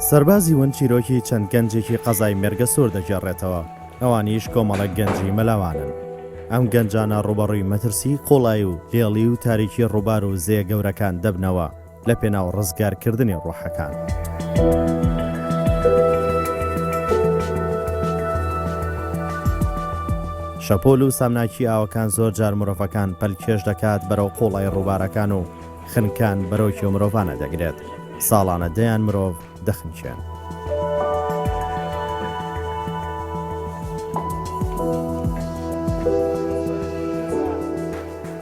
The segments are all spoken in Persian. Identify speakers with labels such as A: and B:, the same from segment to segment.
A: سەربازی ون چیرۆکی چەند گەنجێکی قەزای مێرگە سوور دەگێڕێتەوە، ئەوانیش کۆمەڵک گەنجی مەلەوانن. ئەم گەنجانە ڕوبەڕووی مەترسی، قوڵای و لێڵی و تاریکی ڕووبار و زێ گەورەکان دەبنەوە لە پێناو ڕزگارکردنی ڕوحەکان. شەپۆل و سامناکی ئاوەکان زۆر جار مرۆڤەکان پەلکێش دەکات بەرەو قوڵای ڕووبارەکان و خنکان بەرەوکی مرۆڤانە دەگرێت. ساڵانە دەیان مرۆڤ دەخنچێن.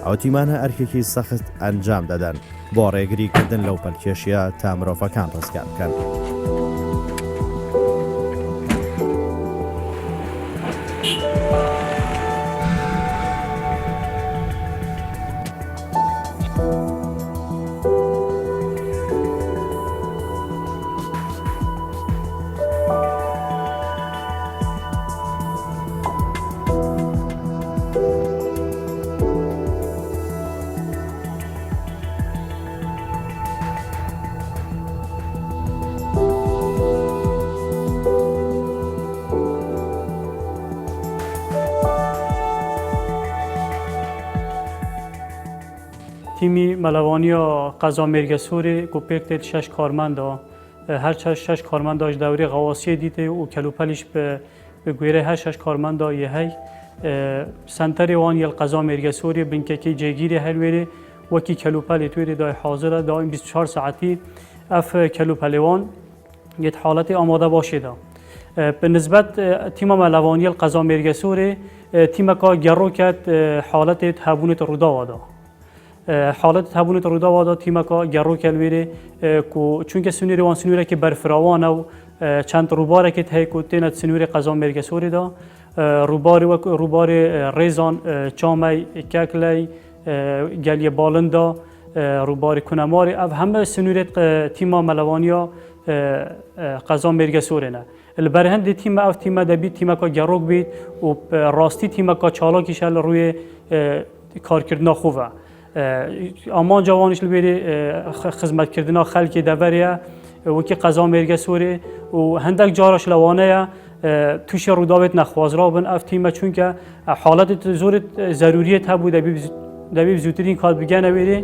A: ئەوتیمانە ئەرکێکی سەخت ئەنجام دەدەن بۆ ڕێگریکردن لەو پەلکێشیە تا مرۆڤەکان ڕزگار بکەن.
B: تیمی ملوانیا قضا مرگ سوری کو پکت 6 کارمند هر 6 کارمند داشت دوره غواصی دیده و کلوپلیش به گویره هر 6 کارمند یه هی سنتر وان یل قضا مرگ سوری بنککی جگیری هلوری وکی کلوپلی توی دای حاضر دائم 24 ساعتی اف کلوپلیوان یه حالت آماده باشه دا. به نسبت تیم ملوانی قضا مرگ سوری تیم کا گرو کرد حالت تهبونت رودا وادا. حالت تهبونت رودا وادا تیم کا گرو کلویره کو چون که سنوری وان سنوری که برفراوان و چند روباره که ته کو تینت سنوری قضا مرگ سوری دا روبار ریزان چامی ککلی گلی بالندا روبار کنماری او همه سنوری تیم ملوانیا قضا مرگ سوری نه البرهند تیم او تیم دبی تیم کا گروک بید و راستی تیم کا چالاکیش روی کارکردن خوبه امان جوانش لبیری خدمت کردن خلک دوریه و کی قضا مرگ سوری و هندک جارش لوانه توش رودابت نخوازرا بن اف تیم چون که حالت زور ضروریت ها بود دبی زودترین کار بگنه بری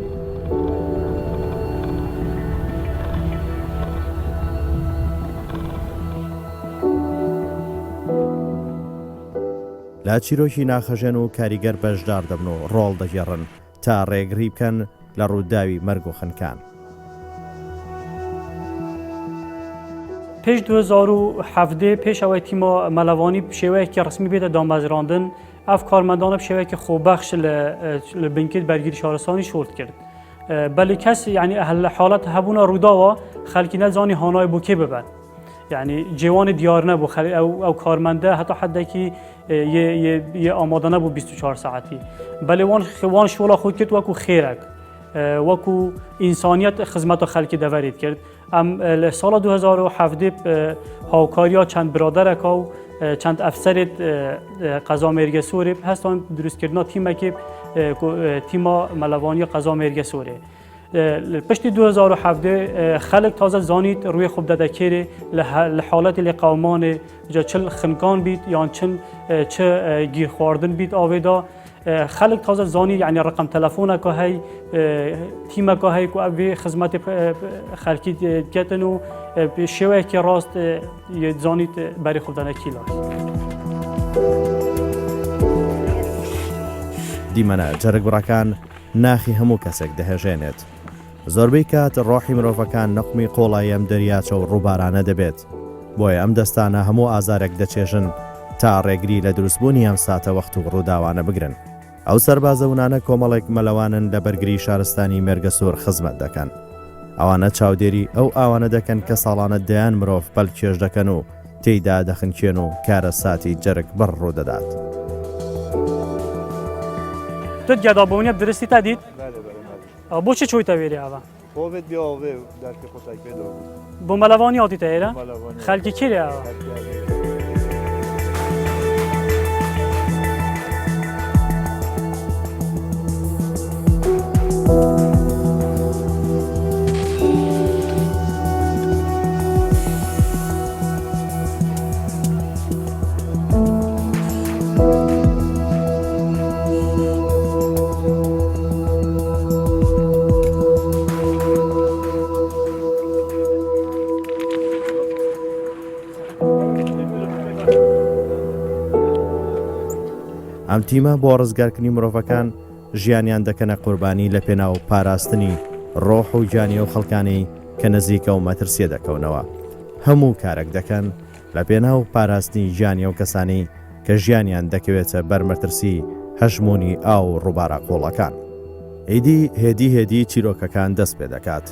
A: لا چیرۆکی ناخەژێن و کاریگەر بەشدار دەبن و ڕۆڵ دەگێڕن تا ڕێگری بکەن لە ڕووداوی مەرگ و خنکان.
B: پیش 2017 پیش اوی تیم ملوانی شیوهی که رسمی بیده دامپزیراندن اف کارمندان شیوهی که خوبخش لبنکت برگیری شهرستانی شورت کرد. بله کسی یعنی اهل حالت هبونا رودا و خلکی نزانی هانای بوکی ببن. یعنی جوان دیار نبو او کارمنده حتی حدی که یه آماده نبو 24 ساعتی. بله وان شولا خود کرد وکو خیرک. وکو انسانیت خدمت خلکی دوارید کرد. ام سال 2017 هاوکاریا چند برادر و چند افسر قضا مرگ سوری هستن درست کردن تیم که تیم ملوانی قضا مرگ سوری پشت 2017 خلق تازه زانید روی خوب داده کره لحالت لقومان جا چل خنکان بید یا چه گیر خواردن بید آویدا خلق تازه زانی یعنی رقم تلفن که هی تیم که هی که اوی خدمت خلکی کتن و شیوه که راست زانید برای خوب دادن کیلا
A: دیمەنە جەرگ بڕەکان ناخی هەموو کەسێک دەهێژێنێت. زۆربەی کات ڕۆحی مرۆڤەکان نەقمی قۆڵای ئەم دەریاچە و ڕووبارانە دەبێت. بۆیە ئەم دەستانە هەموو ئازارێک دەچێژن تا ڕێگری لە دروستبوونی ئەم ساتە وەخت و ڕووداوانە بگرن. ئەو سەربازەونانە کۆمەڵێک مەلەوانن لە بەرگری شارستانی مێرگەسوور خزمەت دەکەن. ئەوانە چاودێری ئەو ئاوانە دەکەن کە ساڵانە دەیان مرۆڤ پەلکێش دەکەن و تێیدا دەخنچێن و کارە ساتی جەرگ بەڕوو دەدات.
B: تو گدابونی درستی تا دید؟ بله. بو چه چوی تا ویری آوا؟
C: خوبت بیا آوه در که خود تک پیدا
B: بو ملوانی آتی تا ایره؟ خلکی کی ری آوا؟
A: ئەم تیمە بۆ ڕزگارکردنی مرۆڤەکان ژیانیان دەکەنە قوربانی لە پێناو پاراستنی ڕۆح و گیانی و خەڵکانی کە نزیکە و مەترسیە دەکەونەوە. هەموو کارێک دەکەن لە پێناو پاراستنی ژیانی و کەسانی کە ژیانیان دەکەوێتە بەرمەترسی هەژمونی ئاو و ڕووبارە قۆڵەکان. ئیدی هێدی چیرۆکەکان دەست پێ دەکات.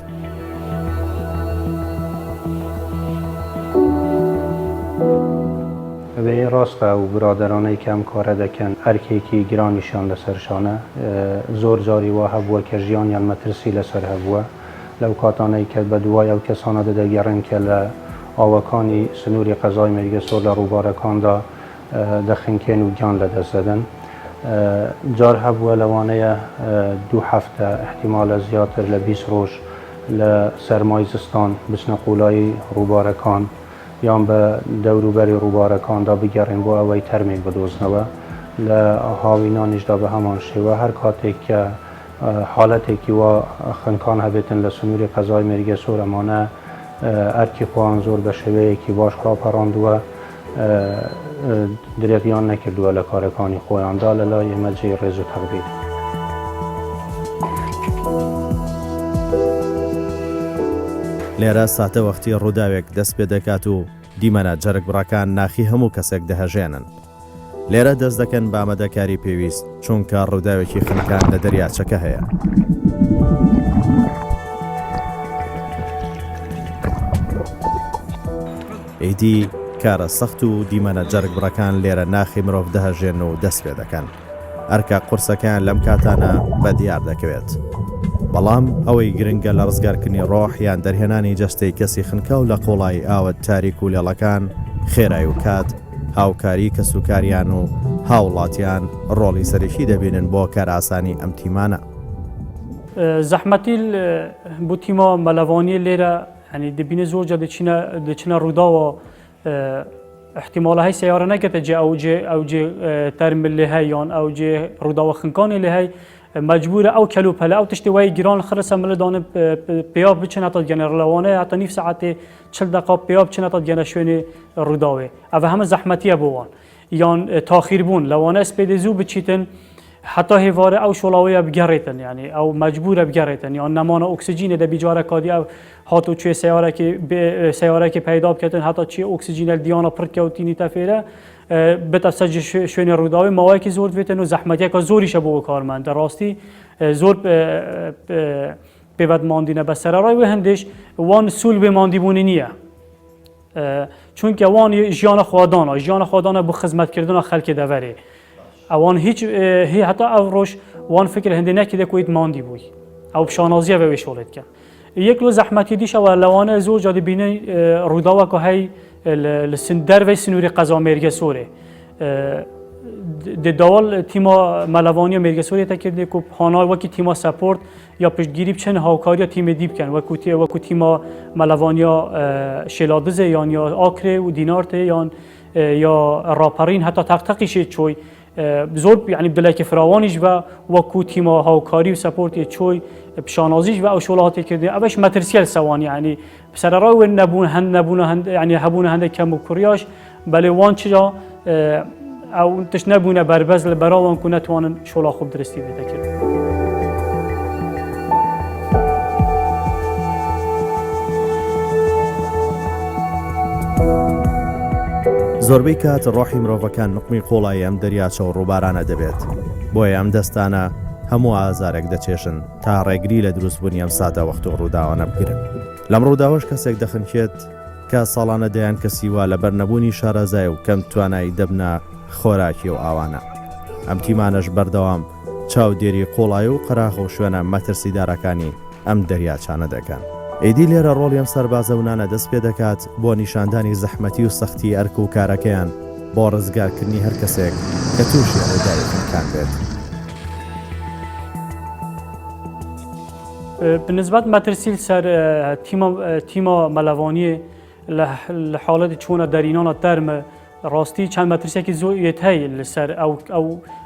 D: بەبێ ڕاستە و برادرانەی کە ئەم کارە دەکەن ئەرکێکی گرانیشان لەسەرشانە. زۆر جاری وا هەبووە کە ژیانیان مەترسی لەسەر هەبووە لەو کاتانەی کە بە دوای ئەو کەسانە دەدەگەڕن کە لە ئاوەکانی سنووری قەزای مێرگەسۆر لە ڕووبارەکاندا دەخنکێن و گیان لەدەست دەدەن. جار هەبووە لەوانەیە 2 هەفتە احتیمالە زیاتر لە 20 ڕۆژ لە سەرمای زستان بچنە قوڵایی ڕووبارەکان یان بە دەوروبەری ڕووبارەکاندا بگەڕێن بۆ ئەوەی تەرمێک بدۆزنەوە. لە هاوینانیشدا بە هەمان شێوە هەر کاتێک کە حاڵەتێکی وا خنکان هەبێتن لە سنووری قەزای مێرگەسۆر ئەمانە ئەرکی خۆیان زۆر بە شێوەیەکی باش ڕاپەڕاندووە، درێغیان نەکردووە لە کارەکانی خۆیاندا لە لای ئێمە جێی ڕێز و تەقدیر.
A: لێرە ساتە وەختی ڕووداوێک دەست پێ دەکات و دیمەنە جەرگ بڕەکان ناخی هەموو کەسێک دەهەژێنن. لێرە دەست دەکەن بە ئامادەکاری پێویست چونکە ڕووداوێکی خنکان لە دەریاچەکە هەیە. ئیدی کارە سەخت و دیمەنە جەرگ بڕەکان لێرە ناخی مرۆڤ دەهەژێن و دەست پێ دەکەن. ئەرکە قورسەکان لەم کاتانە بەدیار دەکەوێت. بەڵام ئەوەی گرنگە لە ڕزگارکردنی ڕۆح یان دەرهێنانی جەستەی کەسی خنکە و لە قۆڵای ئاوە تاریک و لێڵەکان خێرای و کات هاوکاری کەسوکاریان و هاوڵاتیان ڕۆڵی سەرەکی دەبێنن بۆ کار ئاسانی ئەم تیمانە.
B: زەحمەتی بۆ تیمە مەلەوانی لێرە ینی دەبینە زۆرجە دەچنە ڕووداوە احتیمالە هەی سیارە نەکەتە جێ ئەو جێ تەرمل لێ هەی یان ئەو جێ ڕووداوە خنکانی لێ هەی مجبورە ئەو کەلوپەلە ئەو تشتی وای گیران خرسە ملەدانە پێیا بچن هەتا گەنەرلەوانە هەتا نیف سەعاتێ 40 دقیقە پێیا بچن هەتا گەنە شوێنێ ڕووداوێ ئەوە هەمە زەحمەتیە بۆوان یان تاخیر بوون لەوانە سپێدە زوو بچیتن حتا هێوارە ئەو شۆڵاوەیە بگەڕێتن ینی ئەو مجبورە بگەڕێتن یان نەمانە ئۆکسسیجینە دەبیجارە کادی ئەو هاتو توێ سیارێکی پەیدا بکەن هەتا چی ئۆکسسیجینە دیانە پڕکەوتینی تەفێرە بتە سەج شوێنی ڕووداوی ماوەیەکی زۆر بێتن و زەحمەتیەکە زۆریشە بۆ کارمەندە ڕاستی زۆر پێوەدماندینە بە سەرڕای و هەندێش وان سول بێماندیبوونی نییە چونکە وان ژیانە خوادانە بۆ خزمەتکردنە خەڵکی دەڤەرێ ئەوان هیچ هەتا ئەو ڕۆژ وان فکر هەندێ نەکی دەکویت ماندی بووی ئەو پیشانازیە بەوێ شۆڵێتکە یەک لە زەحمەتی دیشەوە لەوانە زۆر جا دەبینە ڕووداوەکە هەی لە دەرەوەی سنووری قەزا مێرگەسۆرێ دەداوڵ تیمە مەلەوانی مێرگەسۆرێتە کردێ و هانای وەکی تیمە سەپۆرت یا پشتگیری بچەن هاوکاریە تیمە دی بکەن وەکو تیمە مەلەوانیا شێلادزێ یان یا ئاکرێ و دینارتێ یا ڕاپەڕین هەتا تەقتەقیشێ چۆی زۆر یعنی دلێکی فراوانیش بە وەکو تیمە هاوکاری و سەپۆرتی چۆی پیشانازیش بە ئەو شۆڵاتی کردێ ئەوەش مەترسیە سەوان یعنی سەرڕای وێ نەبوون ینی هەبوونە هەندێک کەم و کوریاش بەلێ وان چرا ئەو تش نەبوونە بەربەز لە بەراوان کو نەتوانن شۆڵا خوب درستی بێتە کرد.
A: زۆربەی کات ڕۆحی مرۆڤەکان نقمی قۆڵای ئەم دەریاچە و ڕووبارانە دەبێت بۆیە ئەم دەستانە هەموو ئازارێک دەچێشن تا ڕێگری لە دروستبوونی ئەم ساتە وەخت و ڕووداوانە بگرن. لەم ڕووداوەش کەسێک دەخنکێت کە ساڵانە دەیان کەسیوە لە بەرنەبوونی شارەزای و کەم توانایی دەبنە خۆراکی و ئاوانە. ئەم تیمانەش بەردەوام چاودێری قۆڵای و قەراغ و شوێنە مەترسیدارەکانی ئەم دەریاچانە دەکەن. ئیدی لێرە ڕۆڵی ئەم سەربازەونانە دەست پێ دەکات بۆ نیشاندانی زەحمەتی و سەختی ئەرک و کارەکەیان بۆ ڕزگارکردنی هەر کەسێک کە تووشی ڕووداوێکەکان بێت.
B: بنسبت مەترسیل سەر تیمە مەلەوانی لە حاڵەتی چوونە دەرینانە تەرمە ڕاستی چەند مەترسێکی زۆریت هەیە لەسەر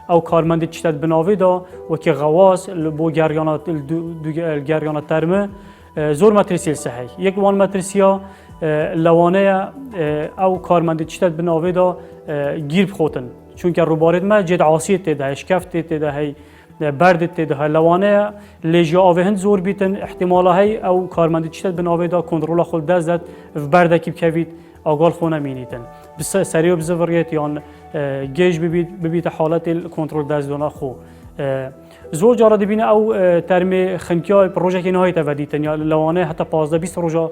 B: ئەو کارمەندی چتەت بناوێدا وەکی غەواز بۆ گەریانە تەرمە زۆر مەترسیل سەهەی یەک وان مەترسیە لەوانەیە ئەو کارمەندی چتەت بناوێدا گیر بخۆتن چونکه روبارد ما جد عاصیت تده شکفت تده هی برد تده لوانه لیجا آوه هند زور بیتن احتمالا هی او کارمند چیت بناوه دا کنترل خود دزد و برده کی بکوید آگال خونه مینیتن بس سریع بزوریت یان گیج ببیت حالت کنترل دزدونا خو زور جارا دبینه او ترم خنکیا پروژه که نهایت ودیتن یا لوانه حتی 15-20 روزا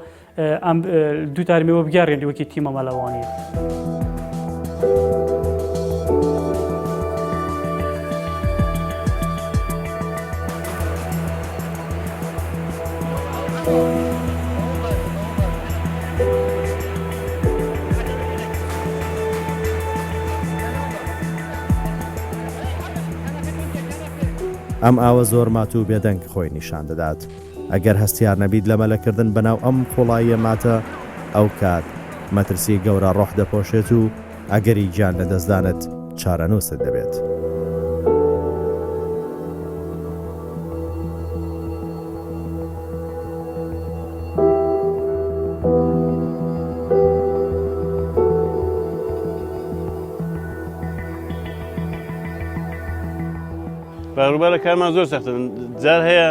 B: دو ترم و بگردن وکی تیم ملوانی
A: ئەم ئاوە زۆر مات و بێدەنگ خۆی نیشان دەدات ئەگەر هەستیار نەبیت لە مەلەکردن بەناو ئەم خۆڵاییە ماتە ئەو کات مەترسی گەورە ڕۆح دەپۆشێت و ئەگەری گیان لە دەستدانت چارەنووست دەبێت.
E: ڕووبارەکانمان زۆر سەختن جار هەیە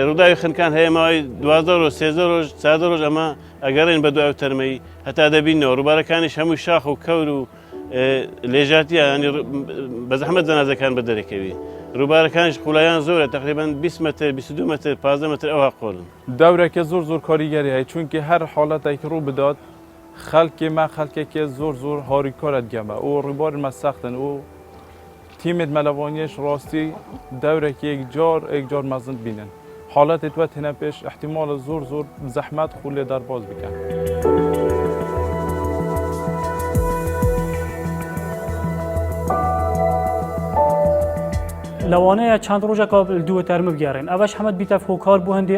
E: ڕووداوی خنکان هەیە ماوەی 12 ڕۆژ 13 ڕۆژ 14 ڕۆژ ئەمە ئەگەڕێن بە دوای تەرمەی هەتا دەبینەوە ڕووبارەکانیش هەموو شاخ و کەور و لێژاتیە ینی بە زەحمەت جەنازەکان بە دەرەکەوی ڕووبارەکانیش قوڵایان زۆرە تقریبان 20 متر 22 متر 15 متر ئەوها قۆڵن
F: دەورێکە زۆر کاریگەری هەیە چونکی هەر حاڵەتێک ڕوو بدات خەڵکی ما خەڵکێکی زۆر هاریکارت گەمە و ڕووبارمە سەختن و تیمت مەلەوانیش ڕاستی دەورێکی یەک جار مەزن بینن حاڵەتت وە تێنە پێش احتیمالە زۆر زەحمەت خو لێ دەرباز بکەن.
B: لوانه چند روزه که دو ترم بگیرن اولش همه بیت فوکار بوهنده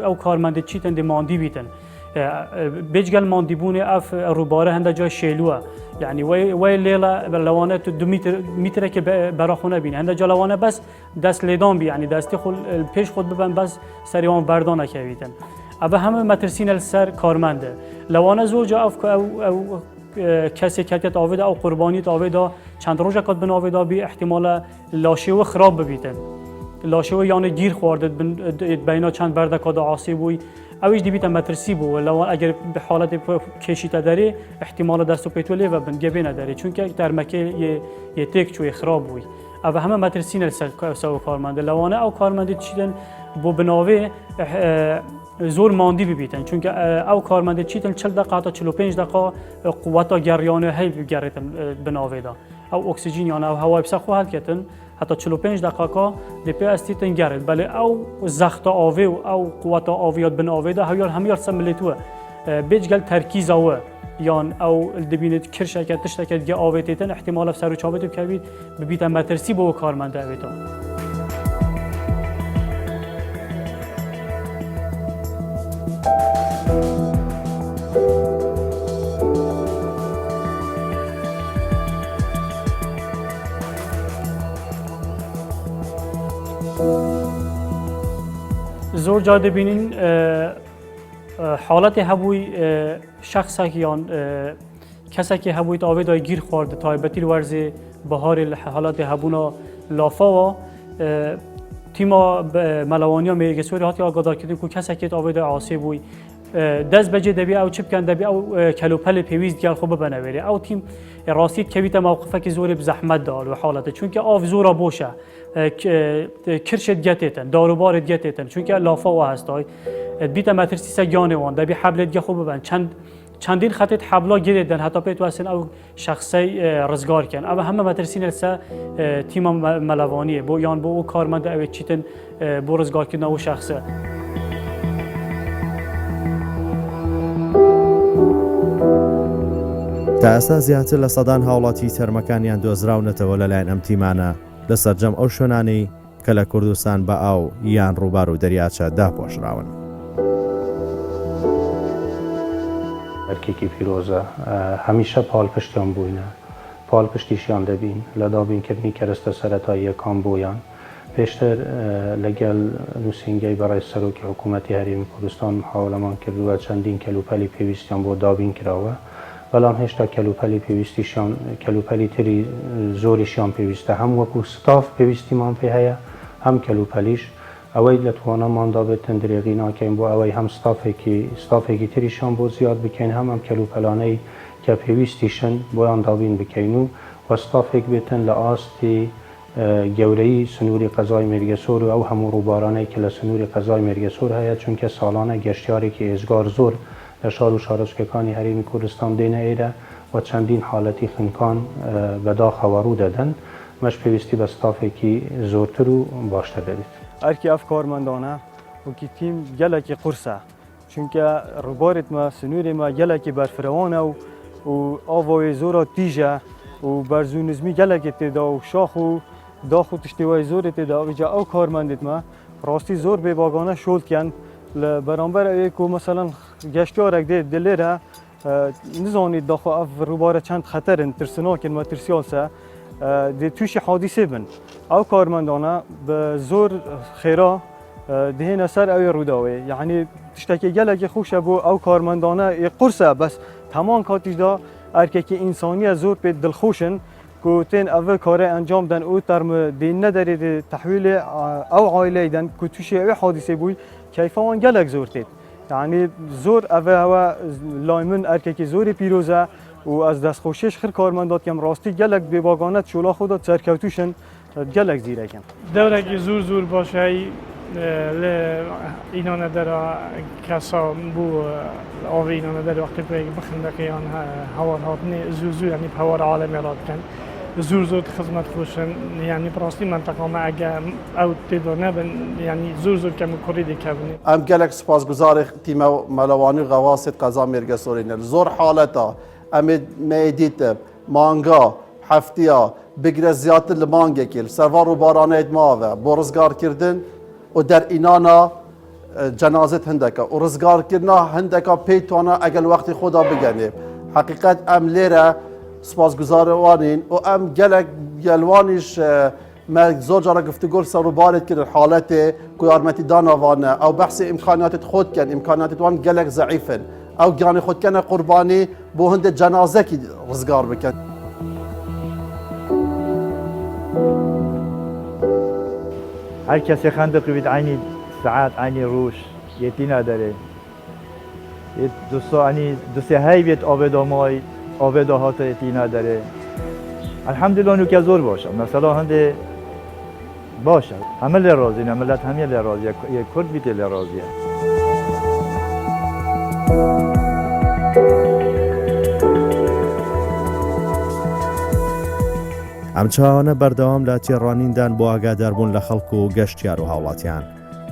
B: او کارمند چیتن ماندی بیتن بيجقل مانديبوني اف روباره هنده جای شیلوه يعني وي ليله لوانه 2 متر که براخونه بين هنده جا لوانه بس دست لیدان بي يعني دستی خود پیش خود ببن بس سریان بردان نکویدن اما همه مترسین السر کارمنده لوانه زور جا اف او کسی کتیت آویده او قربانیت آویده چند روزه کات بن آویده بی احتمال لاشه و خراب ببیتن لاشه و یعنی گیر خورده بینا چند برده کاد عاصی بوی اویش دیبیت مترسی بو لو اگر به حالت کشیته داری احتمال دست و پیتولی و بنگه نداری چون که در مکه یه تک چوی خراب بوی او همه مترسین سو کارمنده لوانه او کارمنده چیدن بو بناوه زور ماندی ببیتن چون که او کارمنده چیتن 40 دقیقه تا 45 دقیقه قوت گریانه هی بگیرتن بناوه دا او اکسیژن یا او هوای بس خو حل کتن حتی 45 دقیقه دپی استیتن گرد بله او زخت آوه او قوت آویات بناوه دا همیار سملیتوه بیچگل ترکیز آوه یان او دبینید کرشکت تشتکت گه آوه تیتن احتمال سر و چاوه بکوید ببیتن مترسی با کارمنده اویتا زور جا دبینین حالت هبوی شخصی یان کسی که هبوی تا آویدای گیر خورده تایبتی ورزی بهار حالت هبونا لافا و تیما ملوانی ها میگه سوری هاتی آگادار کردیم که کسی که آویدای عاصی بوی دست بجه دبی او چپ کن دبی او کلوپل پیویز دیگر خوب بنویری او تیم راستید کویت موقفه که زوری بزحمت دار و حالته چون که آف زورا باشه کرشت گتیتن داروبارت گتیتن چون که لافا و هستای بیت مترسی سگانه وان دبی حبلت گه خوب ببن چندین خطیت حبلا گیردن حتی پیت واسن او شخصی رزگار کن اما همه مترسین لسه تیم ملوانیه بو یان بو کارمند او چیتن بو رزگار کردن او شخصه
A: تا ئێستا زیاتر لە سەدان هاوڵاتی تەرمەکانیان دۆزراونەتەوە لەلایەن ئەم تیمانە لەسەر جەم ئەو شوێنانەی کە لە کوردستان بە ئاو یان ڕووبار و دەریاچە داپۆشراون.
D: ئەرکێکی پیرۆزە هەمیشە پاڵپشتیان بووینە پاڵپشتیشیان دەبین لە دابینکردنی کەرەستە سەرەتاییەکان بۆیان پێشتر لەگەڵ نووسینگەی بەڕێز سەرۆکی حکوومەتی هەرێمی کوردستان محاولەمان کردووە چەندین کەلوپەلی پێویستیان بۆ دابین کراوە بەڵام هێشتا کەلوپەلی پێویستیشان کەلوپەلی تری زۆریشیان پێویستە هەم وەکو ستاف پێویستیمان پێ هەیە هەم کەلوپەلیش ئەوەی لە توانەماندا بێتن درێغی ناکەین بۆ ئەوەی هەم ستافێکی تریشان بۆ زیاد بکەین هەم کەلوپەلانەی کە پێویستیشن بۆیان دابین بکەین و ستافێک بێتن لە ئاستی گەورەی سنووری قەزای مێرگەسۆر و ئەو هەموو ڕووبارانەی کە لە سنووری قەزای مێرگەسۆر هەیە چونکە ساڵانە گەشتیارێکی ئێزگار زۆر لە شار و شارۆچکەکانی هەرێمی کوردستان دێنە ئێرە و چەندین حاڵەتی خنکان بەداخەوە ڕوو دەدەن مەش پێویستی بە ستافێکی زۆرتر و باشتر دەبێت.
G: ئەرکی ئەف کارمەندانە وەکی تیم gelekî قورسە چونکە ڕووبارێتمە سنوورێمە gelekî بەرفرەوانە و ئاڤۆی زۆرە تیژە و بەرزوونزمی gelekê تێدا و شاخ و داخ و tiştîwayê zorê têda îca ew karmendêtme rastî zor bêbagane şoltiyen li beramber ew ku meselan geştyarek dê dilê re nizanî daxwe ev rûbare çend xeterin tirsinakên me tirsiyal se dê tûşî hadîsê bin. Ew karmendane bi zor xêra dihêne ser ew ê rûdawê yanî tiştekê gelekî xweş e bû ew karmendane ê qurs e bes heman katî da erkekî însaniye zor pê dilxweşin ku tên ev karê encam den û terme dê nederê dê tehwîlê ew aileyê den ku tûşê ew hadîsê bûy keyfa wan gelek zor têt. Yani zor ev hewe lay min erkekî zorê pîroz e û ez destxweşêş xir karmenda dikem rastî gelek bêbagane çola xwe da serkewtûşin gelek zîrek in.
H: Dewrekî zûr baş hey li înane dera kesa bû avê înane derê wextê pêk bixindeqiyan hewar hatine zû yanî hewar alemê ra dikin. Zûr xizmet xweşin yanî rastî menteqa me ege ew têda nebin yanî zûr kem û kurî dikevin.
C: Em gelek spasguzarê tîma melewanî xewasê qeza mêrgesorê ne. Zor haleta em ê me dîtib manga heftiya bigire ziyatir li mangekê li serva rûbaraneyê mave bo rizgarkirdin û derînana cenazet hindeka û rizgarkirina hindeka pê twana egel wextê xwe da bigenê. Heqîqet em lêre spasguzar wanîn û em gelek gelwanîş me zor cara giftugor ser rûbarê kirin haletê ku yarmetîdana wan e ew behsê imkaniyatê xwe dikin imkaniyatê wan gelek zeîf in ew giyanê xwe dikene qurbanî bo hindê cenazekî rizgar bikin.
I: هر کسی خنده قوید عینی ساعت عینی روش یتی نداره دوسته هی بیت آبدا مای آبدا هات یتی نداره الحمدلله نو که زور باشه مثلا هنده باشه همه لی راضی نه ملت همه لی راضیه یک کرد بیت لی راضیه
A: ئەم چاوانە بەردەوام لە تێڕوانیندان بۆ ئاگاداربوون لە خەڵک و گەشتیار و هاوڵاتیان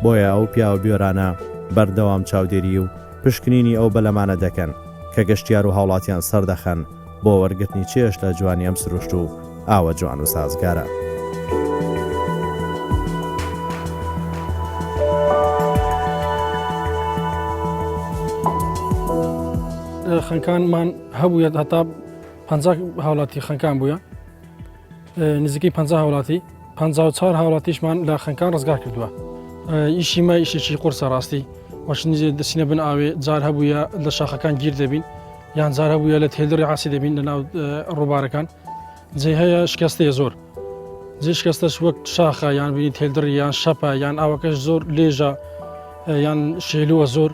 A: بۆیە ئەو پیاوە بیۆرانە بەردەوام چاودێری و پشکنینی ئەو بەلەمانە دەکەن کە گەشتیار و هاوڵاتیان سەردەخەن بۆ وەرگرتنی چێش لە جوانی ئەم سروشت و ئاوە جوان و سازگارە.
J: خەنکانمان هەبووە هەتا 50 هاوڵاتی خەنکان بووە نزیکی 50 هاوڵاتی 54 هاوڵاتیشمان لە خەنکان ڕزگار کردووە ئیشیمە ئیشێکی قورسە ڕاستی وەشنیزێ دەسینە بن ئاوێ جار هەبووە لە شاخەکان گیر دەبین یان جار هەبووە لە تێلدڕی عاسی دەبین لە ناو ڕووبارەکان جێ هەیە شکستەیە زۆر جێ شکستەش وەک شاخە یان بینی تێلدڕی یان شەپە یان ئاوەکەش زۆر لێژە یان شێلووە زۆر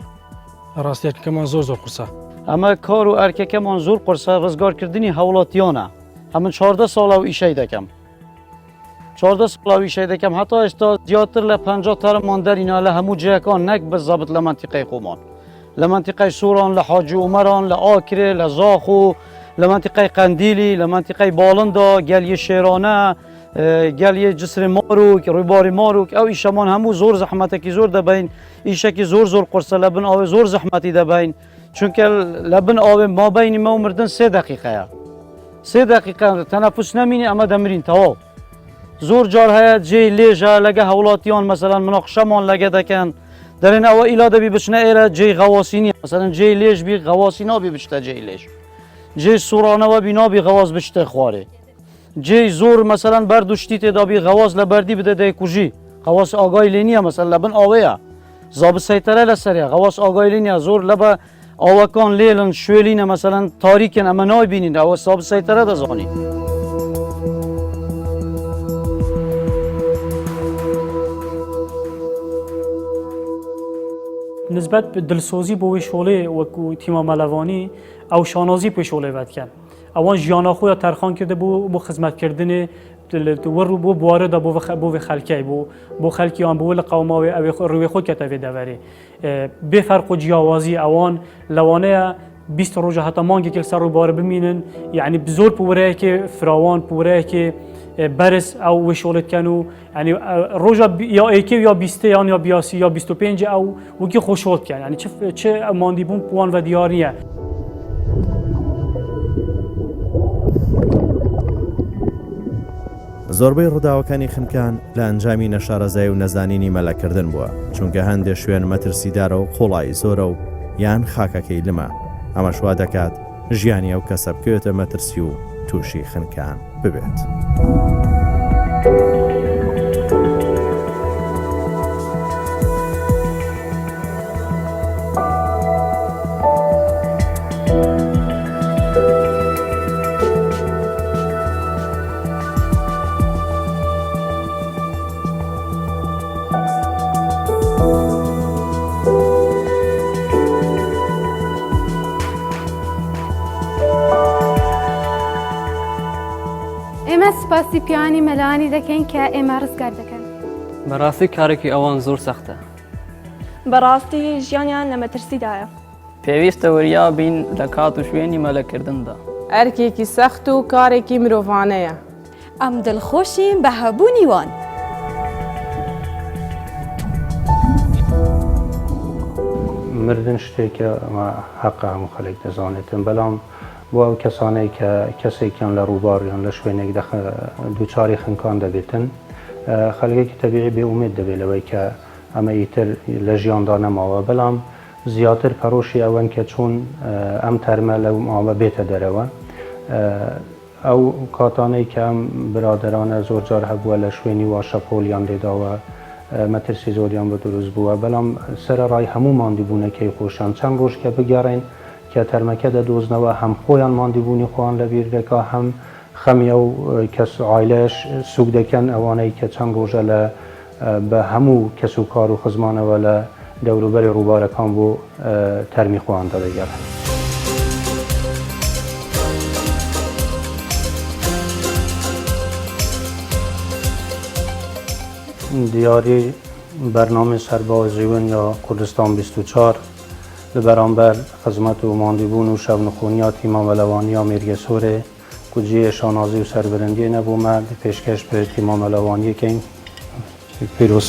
J: ڕاستیەکەمان زۆر قورسە.
K: ئەمە کار و ئەرکەکەمان زۆر قورسە ڕزگارکردنی هەوڵاتیانە ئەمن 14 ساڵە و ئیشەی دەکەم 14 ساڵە و ئیشەی دەکەم هەتا ئێستا زیاتر لە 50 تەرمان دەرینە لە هەموو جێەکان نەک بە زابط لە منتیقەی خۆمان لە منتیقەی سووران لە حاجی عومەران لە ئاکرێ لە زاخ و لە منتیقەی قەندیلی لە منتیقەی باڵندا گەلیە شێرانە گەلیە جسری ماروک ڕووباری ماروک ئەو ئیشەمان هەموو زۆر زەحمەتێکی زۆر دەبین ئیشێکی زۆر قورسە لە بن ئاوێ زۆر زەحمەتی دەبین چونکە لە بن ئاوێ مابینی مە و مردن 3 دقیقەیە 3 دقیقە تەنەفوس نەمینی ئەمە دەمرین تەواو زۆر جار هەیە جێ لێژە لەگە هەوڵاتیان مەسەلەن مناقشەمان لەگە دەکەن دەرێن ئەوە ئیلا دەبی بچنە ئێرە جێی غەواسی نییە مەسەلەن جێی لێژ بی غەواسی نابی بچتە جێی لێژ جێی سوورانەوە بی نابی غەواز بچتە خوارێ جێی زۆر مەسەلەن بەرد و شتی تێدا بی غەواز لە بەردی بدە دەیکوژی غەواز ئاگای لێ نییە مەسەلەن لە بن ئاوەیە زابط سەیتەرە لەسەرە غەواز ئاگای لێ نییە زۆر لە بە آوکان لیلن شویلین مثلا تاریکن اما نای بینین او صاحب سیطره دزانی
B: نسبت به دلسوزی بۆ شۆڵێ وەکو تیما مەلەوانی ئەو شانازی پێ شۆڵێ بەدکەن ئەوان ژیانە خۆیان تەرخان کرده بۆ خزمەتکردنێ وەڕ بۆ بوارەدا بۆ خەلکای بۆ خەلکیان بۆ لە قەوماوێ ئەوێ ڕوێ خۆ کەتەوێ دەوەرێ بێ فەرق و جیاوازی ئەوان لەوانەیە 20 ڕۆژە هەتا مانگێک سەر ڕووبارە بمینن یعنی زۆر پورەیەکێ فراوان پورەیەکێ بەرز ئەو وشۆڵێتکەن و ینی ڕۆژە یا ئەیکێ یا بیستەیان یا بیاسی یا 25 ئەو وەکی خۆشۆڵکەن ینی چه ماندیبوون پوان و دیار نییە.
A: زۆربەی ڕووداوەکانی خنکان لە ئەنجامی نەشارەزای و نەزانینی مەلەکردن بووە چونکە هەندێک شوێن مەترسیدارە و قوڵایی زۆرە و یان خاکەکەی لمە ئەمە شوا دەکات ژیانی ئەو کەسە بکەوێتە مەترسی و تووشی خنکان ببێت.
L: ئێمە سپاسی پیانی مەلانی دەکەین کە ئێمە ڕزگار دەکەن.
M: بەڕاستی کارێکی ئەوان زۆر سەختە.
N: بەڕاستی ژیانیان لە مەترسیدایە.
M: پێویستە وەریا بین لە کات و شوێنی مەلەکردندا.
O: ئەرکێکی سەخت و کارێکی مرۆڤانەیە.
P: ئەم دڵخۆشین بە هەبوونی وان.
D: مردن شتێکە حەقە هەموو خەڵک دەزانێتن بەڵام بۆ ئەو کەسانەی کە کەسێکیان لە ڕووباڕیان لە شوێنێک دووچاری خنکان دەبێتن خەڵکێکی تەبیعی بێئومێد دەبێت لەوەی کە ئەمە ئیتر لە ژیاندا نەماوە بەڵام زیاتر پەرۆشی ئەوەن کە چوون ئەم تەرمە لەو ماوە بێتە دەرەوە ئەو کاتانەی کە ئەم برادرانە زۆر جار هەبووە لە شوێنی واشەپۆلیان لێداوە مەترسی زۆریان بە دروست بووە بەڵام سەرەڕای هەموو ماندیبوونەکەی خۆشیان چەند ڕۆژ کە بگەڕێن کە تەرمەکە دەدۆزنەوە هەم خۆیان ماندیبوونی خۆیان لە بیر دەکا هەم خەمیە و کەس عایلەش سوک دەکەن ئەوانەی کە چەند ڕۆژە لە بە هەموو کەس و کار و خزمانەوە لە دەوروبەری ڕووبارەکان بۆ تەرمی خۆیان دەدەگەڕن. دیاری بەرنامە سەربازیون یا کوردستان 24 لە بەرامبەر خزمەت و ماندیبوون و شەونخۆنیا تیما مەلەوانیا مێرگەسۆرێ کوجیە شانازی و سەربەرندیە نەبوومە پێشکەش بە تیما مەلەوانیەکەین پیرۆز.